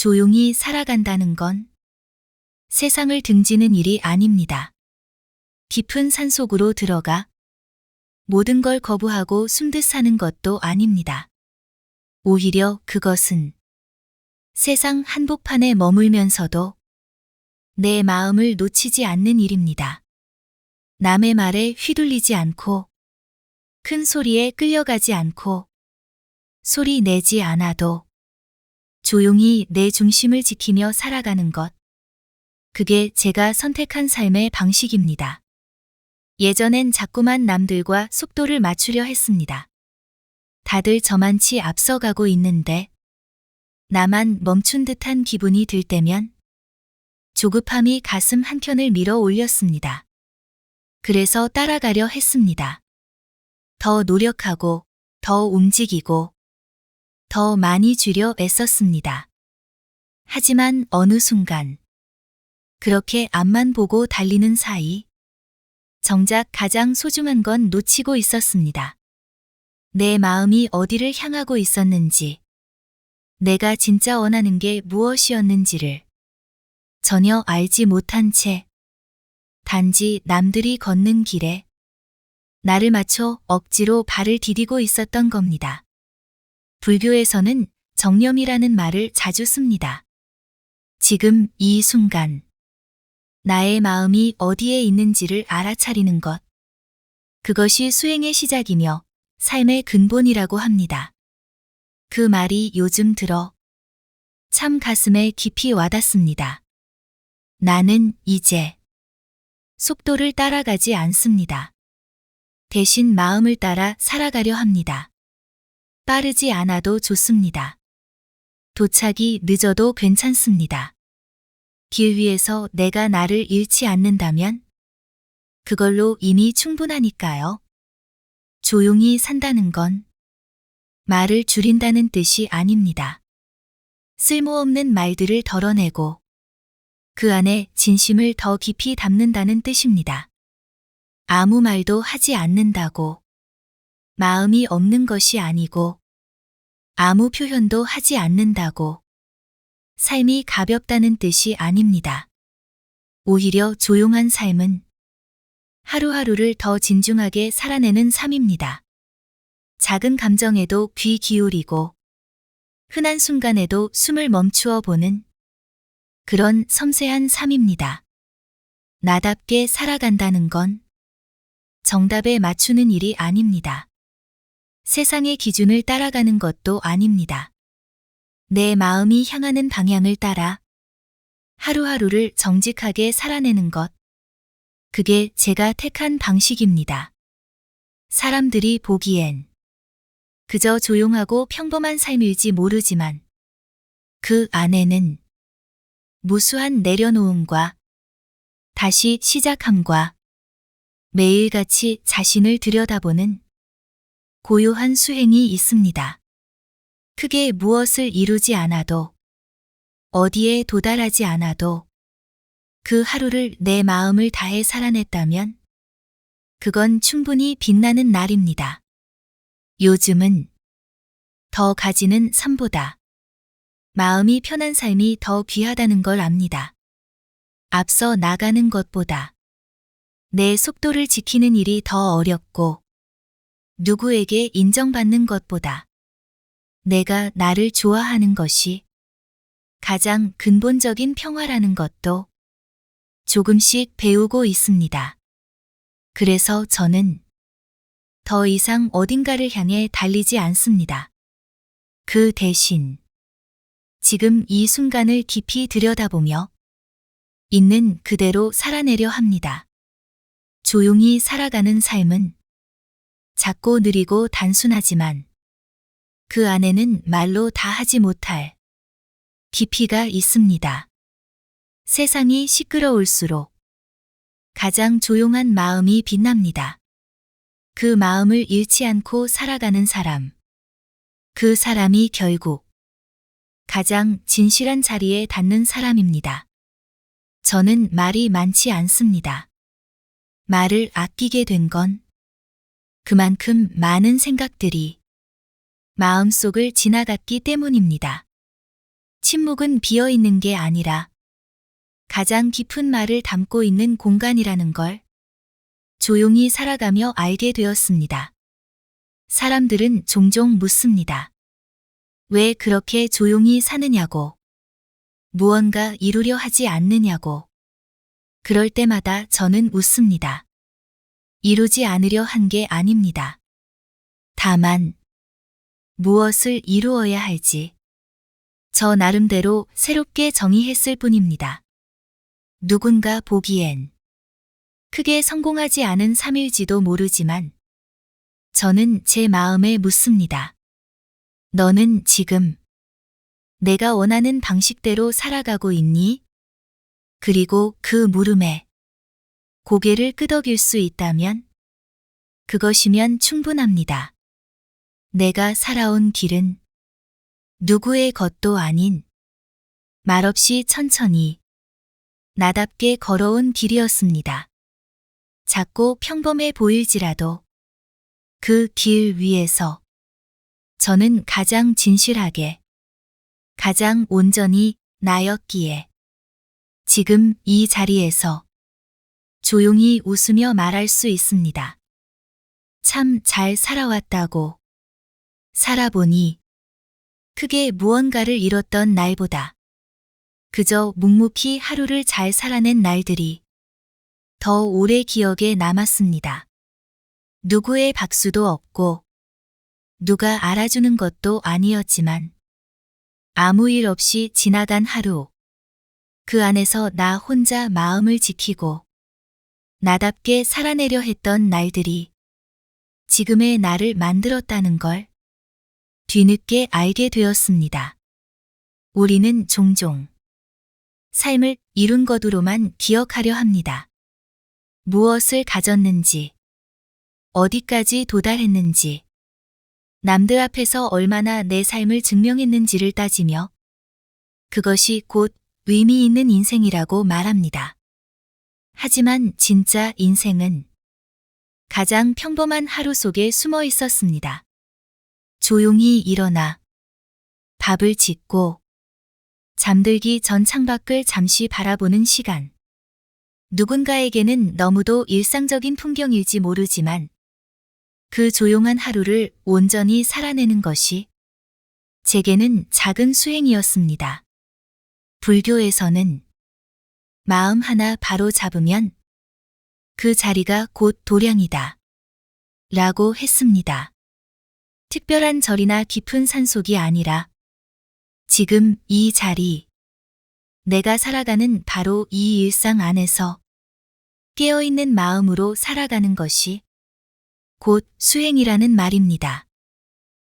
조용히 살아간다는 건 세상을 등지는 일이 아닙니다. 깊은 산속으로 들어가 모든 걸 거부하고 숨듯 사는 것도 아닙니다. 오히려 그것은 세상 한복판에 머물면서도 내 마음을 놓치지 않는 일입니다. 남의 말에 휘둘리지 않고 큰 소리에 끌려가지 않고 소리 내지 않아도 조용히 내 중심을 지키며 살아가는 것. 그게 제가 선택한 삶의 방식입니다. 예전엔 자꾸만 남들과 속도를 맞추려 했습니다. 다들 저만치 앞서가고 있는데 나만 멈춘 듯한 기분이 들 때면 조급함이 가슴 한켠을 밀어 올렸습니다. 그래서 따라가려 했습니다. 더 노력하고 더 움직이고 더 많이 주려 애썼습니다. 하지만 어느 순간 그렇게 앞만 보고 달리는 사이 정작 가장 소중한 건 놓치고 있었습니다. 내 마음이 어디를 향하고 있었는지, 내가 진짜 원하는 게 무엇이었는지를 전혀 알지 못한 채 단지 남들이 걷는 길에 나를 맞춰 억지로 발을 디디고 있었던 겁니다. 불교에서는 정념이라는 말을 자주 씁니다. 지금 이 순간 나의 마음이 어디에 있는지를 알아차리는 것. 그것이 수행의 시작이며 삶의 근본이라고 합니다. 그 말이 요즘 들어 참 가슴에 깊이 와닿습니다. 나는 이제 속도를 따라가지 않습니다. 대신 마음을 따라 살아가려 합니다. 빠르지 않아도 좋습니다. 도착이 늦어도 괜찮습니다. 길 위에서 내가 나를 잃지 않는다면 그걸로 이미 충분하니까요. 조용히 산다는 건 말을 줄인다는 뜻이 아닙니다. 쓸모없는 말들을 덜어내고 그 안에 진심을 더 깊이 담는다는 뜻입니다. 아무 말도 하지 않는다고 마음이 없는 것이 아니고 아무 표현도 하지 않는다고 삶이 가볍다는 뜻이 아닙니다. 오히려 조용한 삶은 하루하루를 더 진중하게 살아내는 삶입니다. 작은 감정에도 귀 기울이고 흔한 순간에도 숨을 멈추어 보는 그런 섬세한 삶입니다. 나답게 살아간다는 건 정답에 맞추는 일이 아닙니다. 세상의 기준을 따라가는 것도 아닙니다. 내 마음이 향하는 방향을 따라 하루하루를 정직하게 살아내는 것. 그게 제가 택한 방식입니다. 사람들이 보기엔 그저 조용하고 평범한 삶일지 모르지만 그 안에는 무수한 내려놓음과 다시 시작함과 매일같이 자신을 들여다보는 고요한 수행이 있습니다. 크게 무엇을 이루지 않아도 어디에 도달하지 않아도 그 하루를 내 마음을 다해 살아냈다면 그건 충분히 빛나는 날입니다. 요즘은 더 가지는 삶보다 마음이 편한 삶이 더 귀하다는 걸 압니다. 앞서 나가는 것보다 내 속도를 지키는 일이 더 어렵고 누구에게 인정받는 것보다 내가 나를 좋아하는 것이 가장 근본적인 평화라는 것도 조금씩 배우고 있습니다. 그래서 저는 더 이상 어딘가를 향해 달리지 않습니다. 그 대신 지금 이 순간을 깊이 들여다보며 있는 그대로 살아내려 합니다. 조용히 살아가는 삶은 작고 느리고 단순하지만 그 안에는 말로 다 하지 못할 깊이가 있습니다. 세상이 시끄러울수록 가장 조용한 마음이 빛납니다. 그 마음을 잃지 않고 살아가는 사람. 그 사람이 결국 가장 진실한 자리에 닿는 사람입니다. 저는 말이 많지 않습니다. 말을 아끼게 된 건 그만큼 많은 생각들이 마음속을 지나갔기 때문입니다. 침묵은 비어 있는 게 아니라 가장 깊은 말을 담고 있는 공간이라는 걸 조용히 살아가며 알게 되었습니다. 사람들은 종종 묻습니다. 왜 그렇게 조용히 사느냐고, 무언가 이루려 하지 않느냐고. 그럴 때마다 저는 웃습니다. 이루지 않으려 한 게 아닙니다. 다만 무엇을 이루어야 할지 저 나름대로 새롭게 정의했을 뿐입니다. 누군가 보기엔 크게 성공하지 않은 삶일지도 모르지만 저는 제 마음에 묻습니다. 너는 지금 내가 원하는 방식대로 살아가고 있니? 그리고 그 물음에 고개를 끄덕일 수 있다면 그것이면 충분합니다. 내가 살아온 길은 누구의 것도 아닌 말없이 천천히 나답게 걸어온 길이었습니다. 작고 평범해 보일지라도 그 길 위에서 저는 가장 진실하게, 가장 온전히 나였기에 지금 이 자리에서 조용히 웃으며 말할 수 있습니다. 참 잘 살아왔다고. 살아보니 크게 무언가를 잃었던 날보다 그저 묵묵히 하루를 잘 살아낸 날들이 더 오래 기억에 남았습니다. 누구의 박수도 없고 누가 알아주는 것도 아니었지만 아무 일 없이 지나간 하루. 그 안에서 나 혼자 마음을 지키고 나답게 살아내려 했던 날들이 지금의 나를 만들었다는 걸 뒤늦게 알게 되었습니다. 우리는 종종 삶을 이룬 것으로만 기억하려 합니다. 무엇을 가졌는지, 어디까지 도달했는지, 남들 앞에서 얼마나 내 삶을 증명했는지를 따지며 그것이 곧 의미 있는 인생이라고 말합니다. 하지만 진짜 인생은 가장 평범한 하루 속에 숨어 있었습니다. 조용히 일어나 밥을 짓고 잠들기 전 창밖을 잠시 바라보는 시간. 누군가에게는 너무도 일상적인 풍경일지 모르지만 그 조용한 하루를 온전히 살아내는 것이 제게는 작은 수행이었습니다. 불교에서는 마음 하나 바로 잡으면 그 자리가 곧 도량이다 라고 했습니다. 특별한 절이나 깊은 산속이 아니라 지금 이 자리, 내가 살아가는 바로 이 일상 안에서 깨어있는 마음으로 살아가는 것이 곧 수행이라는 말입니다.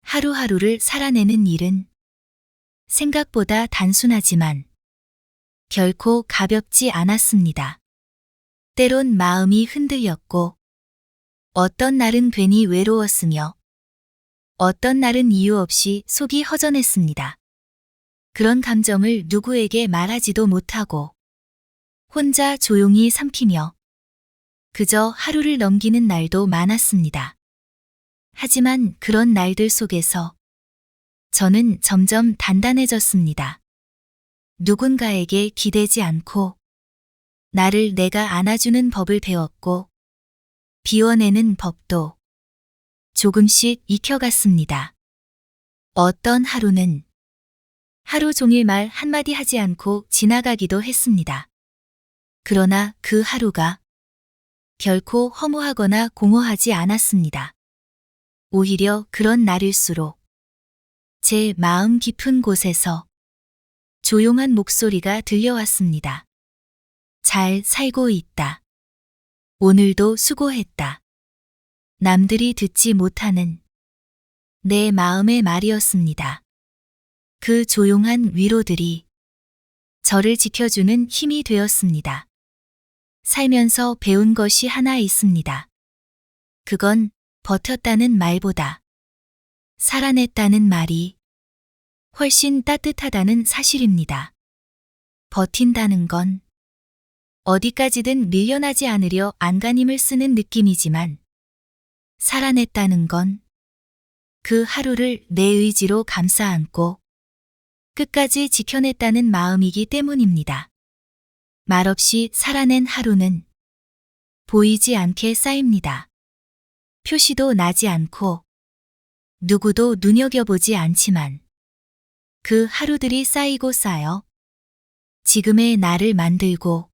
하루하루를 살아내는 일은 생각보다 단순하지만 결코 가볍지 않았습니다. 때론 마음이 흔들렸고 어떤 날은 괜히 외로웠으며 어떤 날은 이유 없이 속이 허전했습니다. 그런 감정을 누구에게 말하지도 못하고 혼자 조용히 삼키며 그저 하루를 넘기는 날도 많았습니다. 하지만 그런 날들 속에서 저는 점점 단단해졌습니다. 누군가에게 기대지 않고 나를 내가 안아주는 법을 배웠고 비워내는 법도 조금씩 익혀갔습니다. 어떤 하루는 하루 종일 말 한마디 하지 않고 지나가기도 했습니다. 그러나 그 하루가 결코 허무하거나 공허하지 않았습니다. 오히려 그런 날일수록 제 마음 깊은 곳에서 조용한 목소리가 들려왔습니다. 잘 살고 있다. 오늘도 수고했다. 남들이 듣지 못하는 내 마음의 말이었습니다. 그 조용한 위로들이 저를 지켜주는 힘이 되었습니다. 살면서 배운 것이 하나 있습니다. 그건 버텼다는 말보다 살아냈다는 말이 훨씬 따뜻하다는 사실입니다. 버틴다는 건 어디까지든 밀려나지 않으려 안간힘을 쓰는 느낌이지만 살아냈다는 건 그 하루를 내 의지로 감싸 안고 끝까지 지켜냈다는 마음이기 때문입니다. 말없이 살아낸 하루는 보이지 않게 쌓입니다. 표시도 나지 않고 누구도 눈여겨보지 않지만 그 하루들이 쌓이고 쌓여 지금의 나를 만들고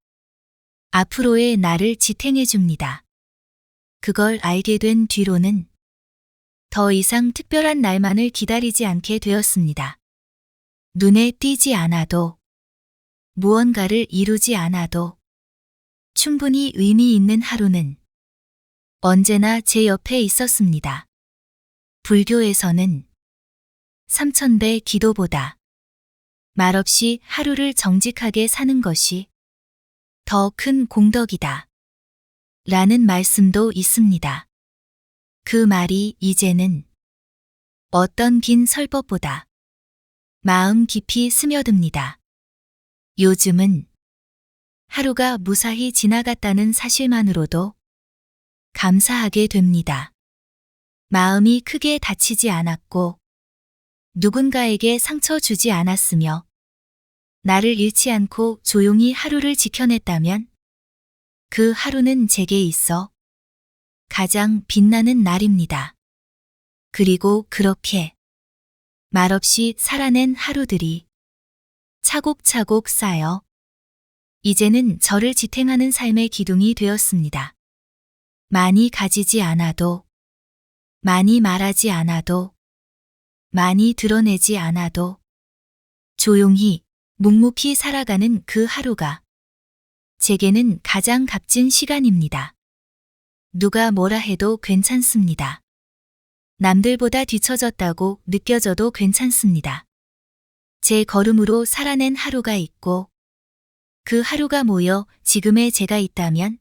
앞으로의 나를 지탱해 줍니다. 그걸 알게 된 뒤로는 더 이상 특별한 날만을 기다리지 않게 되었습니다. 눈에 띄지 않아도 무언가를 이루지 않아도 충분히 의미 있는 하루는 언제나 제 옆에 있었습니다. 불교에서는 3000배 기도보다 말없이 하루를 정직하게 사는 것이 더 큰 공덕이다 라는 말씀도 있습니다. 그 말이 이제는 어떤 긴 설법보다 마음 깊이 스며듭니다. 요즘은 하루가 무사히 지나갔다는 사실만으로도 감사하게 됩니다. 마음이 크게 다치지 않았고 누군가에게 상처 주지 않았으며 나를 잃지 않고 조용히 하루를 지켜냈다면 그 하루는 제게 있어 가장 빛나는 날입니다. 그리고 그렇게 말없이 살아낸 하루들이 차곡차곡 쌓여 이제는 저를 지탱하는 삶의 기둥이 되었습니다. 많이 가지지 않아도, 많이 말하지 않아도, 많이 드러내지 않아도 조용히 묵묵히 살아가는 그 하루가 제게는 가장 값진 시간입니다. 누가 뭐라 해도 괜찮습니다. 남들보다 뒤처졌다고 느껴져도 괜찮습니다. 제 걸음으로 살아낸 하루가 있고 그 하루가 모여 지금의 제가 있다면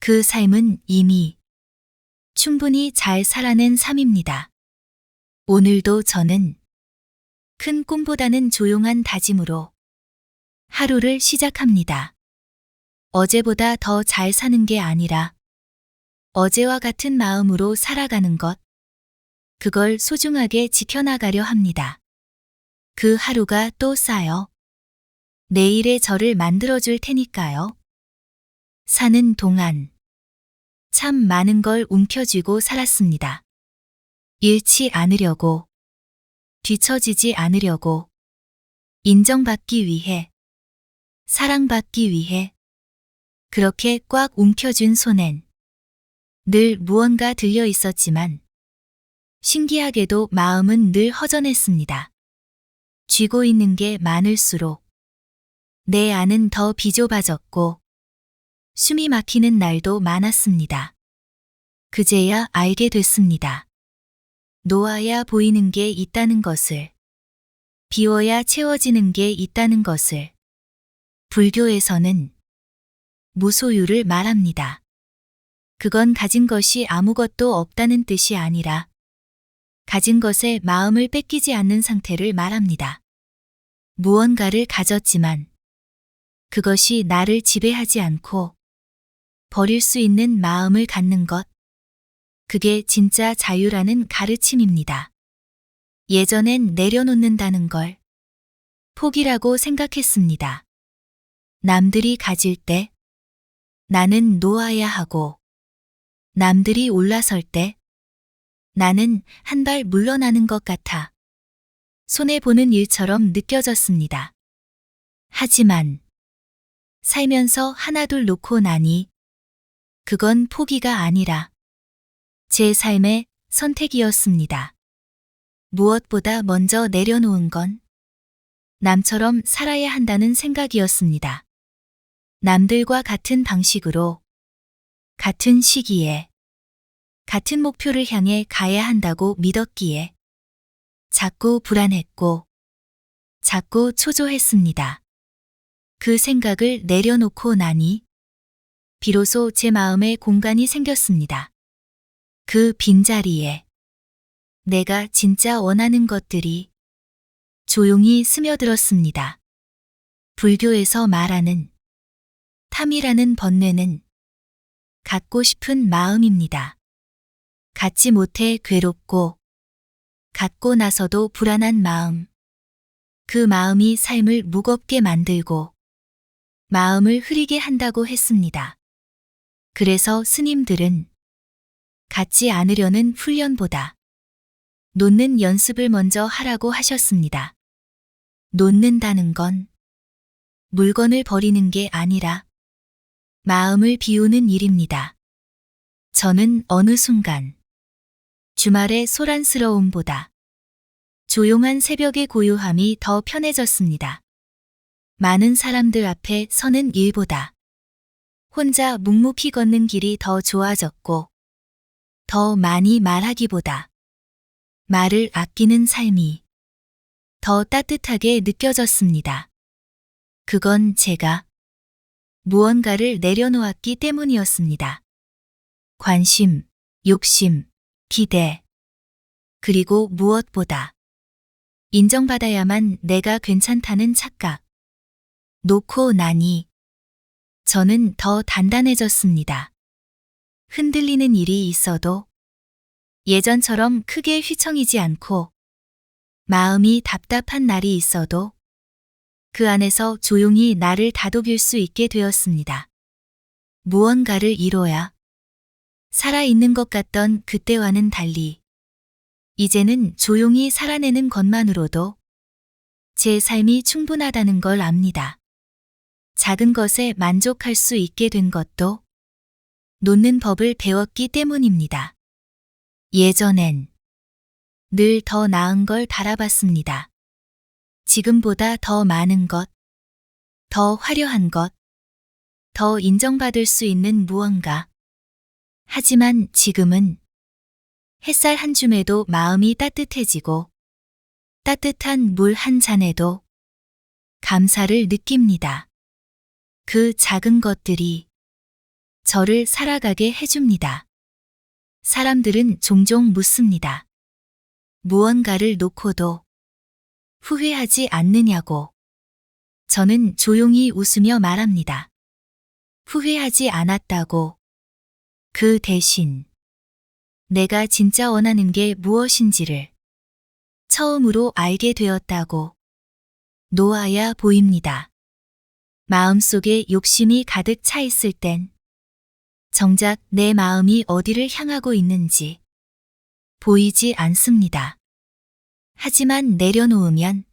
그 삶은 이미 충분히 잘 살아낸 삶입니다. 오늘도 저는 큰 꿈보다는 조용한 다짐으로 하루를 시작합니다. 어제보다 더 잘 사는 게 아니라 어제와 같은 마음으로 살아가는 것, 그걸 소중하게 지켜나가려 합니다. 그 하루가 또 쌓여 내일의 저를 만들어줄 테니까요. 사는 동안 참 많은 걸 움켜쥐고 살았습니다. 잃지 않으려고, 뒤처지지 않으려고, 인정받기 위해, 사랑받기 위해, 그렇게 꽉 움켜쥔 손엔 늘 무언가 들려 있었지만 신기하게도 마음은 늘 허전했습니다. 쥐고 있는 게 많을수록 내 안은 더 비좁아졌고 숨이 막히는 날도 많았습니다. 그제야 알게 됐습니다. 놓아야 보이는 게 있다는 것을, 비워야 채워지는 게 있다는 것을. 불교에서는 무소유를 말합니다. 그건 가진 것이 아무것도 없다는 뜻이 아니라 가진 것에 마음을 뺏기지 않는 상태를 말합니다. 무언가를 가졌지만 그것이 나를 지배하지 않고 버릴 수 있는 마음을 갖는 것, 그게 진짜 자유라는 가르침입니다. 예전엔 내려놓는다는 걸 포기라고 생각했습니다. 남들이 가질 때 나는 놓아야 하고 남들이 올라설 때 나는 한 발 물러나는 것 같아 손해보는 일처럼 느껴졌습니다. 하지만 살면서 하나둘 놓고 나니 그건 포기가 아니라 제 삶의 선택이었습니다. 무엇보다 먼저 내려놓은 건 남처럼 살아야 한다는 생각이었습니다. 남들과 같은 방식으로, 같은 시기에, 같은 목표를 향해 가야 한다고 믿었기에 자꾸 불안했고, 자꾸 초조했습니다. 그 생각을 내려놓고 나니 비로소 제 마음에 공간이 생겼습니다. 그 빈자리에 내가 진짜 원하는 것들이 조용히 스며들었습니다. 불교에서 말하는 탐이라는 번뇌는 갖고 싶은 마음입니다. 갖지 못해 괴롭고 갖고 나서도 불안한 마음. 그 마음이 삶을 무겁게 만들고 마음을 흐리게 한다고 했습니다. 그래서 스님들은 갖지 않으려는 훈련보다 놓는 연습을 먼저 하라고 하셨습니다. 놓는다는 건 물건을 버리는 게 아니라 마음을 비우는 일입니다. 저는 어느 순간 주말의 소란스러움보다 조용한 새벽의 고요함이 더 편해졌습니다. 많은 사람들 앞에 서는 일보다 혼자 묵묵히 걷는 길이 더 좋아졌고 더 많이 말하기보다 말을 아끼는 삶이 더 따뜻하게 느껴졌습니다. 그건 제가 무언가를 내려놓았기 때문이었습니다. 관심, 욕심, 기대, 그리고 무엇보다 인정받아야만 내가 괜찮다는 착각. 놓고 나니 저는 더 단단해졌습니다. 흔들리는 일이 있어도 예전처럼 크게 휘청이지 않고 마음이 답답한 날이 있어도 그 안에서 조용히 나를 다독일 수 있게 되었습니다. 무언가를 이뤄야 살아있는 것 같던 그때와는 달리 이제는 조용히 살아내는 것만으로도 제 삶이 충분하다는 걸 압니다. 작은 것에 만족할 수 있게 된 것도 놓는 법을 배웠기 때문입니다. 예전엔 늘 더 나은 걸 바라봤습니다. 지금보다 더 많은 것, 더 화려한 것, 더 인정받을 수 있는 무언가. 하지만 지금은 햇살 한 줌에도 마음이 따뜻해지고 따뜻한 물 한 잔에도 감사를 느낍니다. 그 작은 것들이 저를 살아가게 해줍니다. 사람들은 종종 묻습니다. 무언가를 놓고도 후회하지 않느냐고. 저는 조용히 웃으며 말합니다. 후회하지 않았다고. 그 대신 내가 진짜 원하는 게 무엇인지를 처음으로 알게 되었다고. 놓아야 보입니다. 마음속에 욕심이 가득 차 있을 땐 정작 내 마음이 어디를 향하고 있는지 보이지 않습니다. 하지만 내려놓으면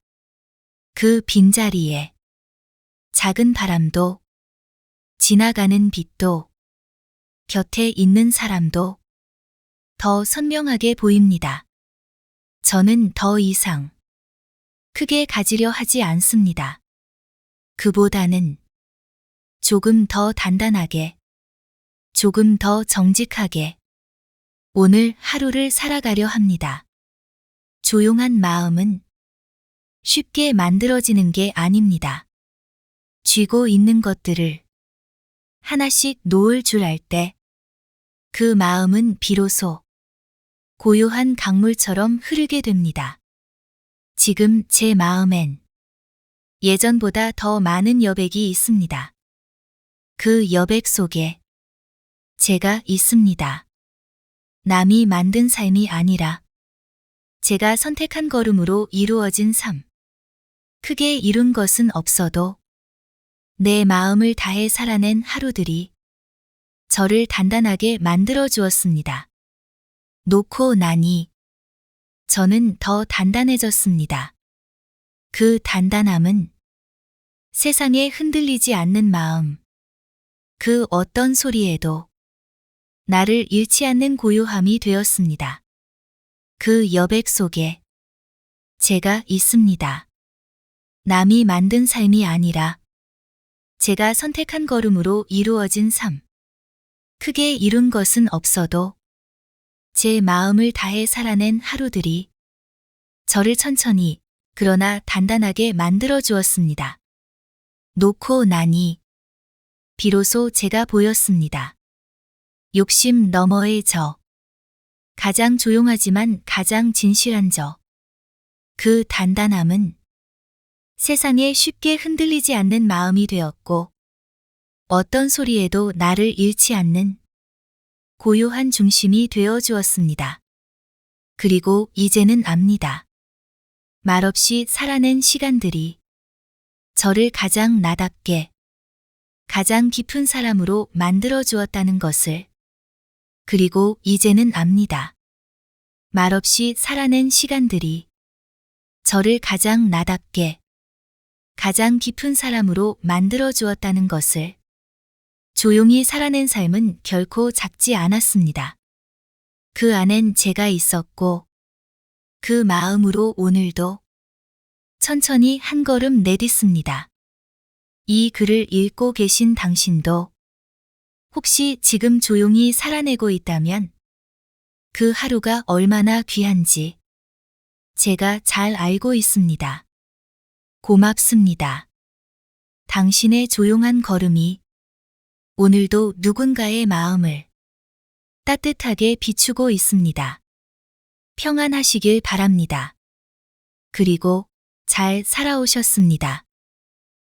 그 빈자리에 작은 바람도 지나가는 빛도 곁에 있는 사람도 더 선명하게 보입니다. 저는 더 이상 크게 가지려 하지 않습니다. 그보다는 조금 더 단단하게, 조금 더 정직하게 오늘 하루를 살아가려 합니다. 조용한 마음은 쉽게 만들어지는 게 아닙니다. 쥐고 있는 것들을 하나씩 놓을 줄 알 때 그 마음은 비로소 고요한 강물처럼 흐르게 됩니다. 지금 제 마음엔 예전보다 더 많은 여백이 있습니다. 그 여백 속에 제가 있습니다. 남이 만든 삶이 아니라 제가 선택한 걸음으로 이루어진 삶. 크게 이룬 것은 없어도 내 마음을 다해 살아낸 하루들이 저를 단단하게 만들어 주었습니다. 놓고 나니 저는 더 단단해졌습니다. 그 단단함은 세상에 흔들리지 않는 마음, 그 어떤 소리에도 나를 잃지 않는 고요함이 되었습니다. 그 여백 속에 제가 있습니다. 남이 만든 삶이 아니라 제가 선택한 걸음으로 이루어진 삶. 크게 이룬 것은 없어도 제 마음을 다해 살아낸 하루들이 저를 천천히 그러나 단단하게 만들어 주었습니다. 놓고 나니 비로소 제가 보였습니다. 욕심 너머의 저. 가장 조용하지만 가장 진실한 저. 그 단단함은 세상에 쉽게 흔들리지 않는 마음이 되었고 어떤 소리에도 나를 잃지 않는 고요한 중심이 되어 주었습니다. 그리고 이제는 압니다. 말없이 살아낸 시간들이 저를 가장 나답게, 가장 깊은 사람으로 만들어 주었다는 것을. 그리고 이제는 압니다. 말없이 살아낸 시간들이 저를 가장 나답게, 가장 깊은 사람으로 만들어 주었다는 것을. 조용히 살아낸 삶은 결코 작지 않았습니다. 그 안엔 제가 있었고, 그 마음으로 오늘도 천천히 한 걸음 내딛습니다. 이 글을 읽고 계신 당신도 혹시 지금 조용히 살아내고 있다면 그 하루가 얼마나 귀한지 제가 잘 알고 있습니다. 고맙습니다. 당신의 조용한 걸음이 오늘도 누군가의 마음을 따뜻하게 비추고 있습니다. 평안하시길 바랍니다. 그리고 잘 살아오셨습니다.